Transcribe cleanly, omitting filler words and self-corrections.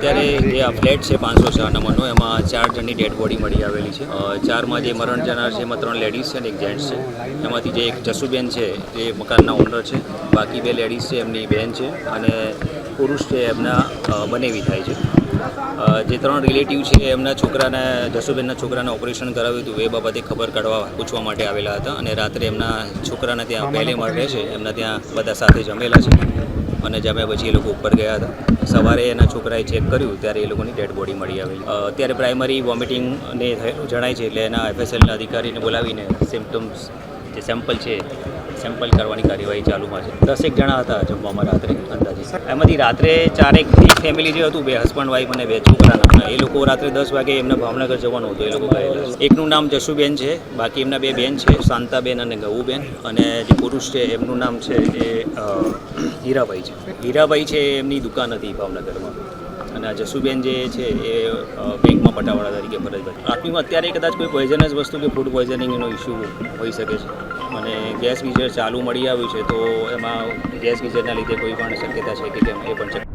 અત્યારે જે આ ફ્લેટ છે 504 નંબરનો, એમાં 4 જણની ડેડ બોડી મળી આવેલી છે. 4માં જે મરણ જનાર છે એમાં 3 લેડીઝ છે અને 1 જેન્ટ્સ છે. એમાંથી જે એક જસુબેન છે એ મકાનના ઓનર છે, બાકી 2 લેડીઝ છે એમની બહેન છે અને પુરુષ છે એમના બનેવી થાય છે. જે 3 રિલેટિવ છે એમના છોકરાને, જસુબેનના છોકરાને ઓપરેશન કરાવ્યું હતું એ બાબતે ખબર પૂછવા માટે આવેલા હતા અને રાત્રે એમના છોકરાને ત્યાં પહેલે માળ રહે છે એમના ત્યાં બધા સાથે જમેલા છે અને જમ્યા પછી એ લોકો ઉપર ગયા હતા. સવારે એના છોકરાએ ચેક કર્યું ત્યારે એ લોકોની ડેડ બોડી મળી આવેલી. અત્યારે પ્રાઇમરી વોમિટિંગ ને જણાય છે એટલે એના FSLના અધિકારીને બોલાવીને સિમ્પટમ્સ જે સેમ્પલ છે સેમ્પલ કરવાની કાર્યવાહી ચાલુમાં છે. 10 જણા હતા જમવામાં રાત્રે અંદાજે. એમાંથી રાત્રે એક ફેમિલી જે હતું, 2 હસબન્ડ વાઈફ અને 2 છોકરાના, એ લોકો રાત્રે 10 વાગે એમને ભાવનગર જવાનું હતું, એ લોકો ગયેલા છે. એકનું નામ જસુબેન છે, બાકી એમના 2 બેન છે, શાંતાબેન અને ગૌબેન, અને જે પુરુષ છે એમનું નામ છે એ હીરાભાઈ છે. હીરાભાઈ છે એમની દુકાન હતી ભાવનગરમાં, અને આ જસુબેન જે છે એ બેંકમાં પટાવાળા તરીકે ફરજ બજાવે. પ્રાથમિકમાં અત્યારે કદાચ કોઈ પોઈઝનસ વસ્તુ કે ફૂડ પોઈઝનિંગનો ઇસ્યુ હોઈ શકે છે અને ગેસ ગીઝર ચાલુ મળી આવ્યું છે, તો એમાં ગેસ ગીઝરના લીધે કોઈ પણ શક્યતા છે કે કેમ એ પણ છે.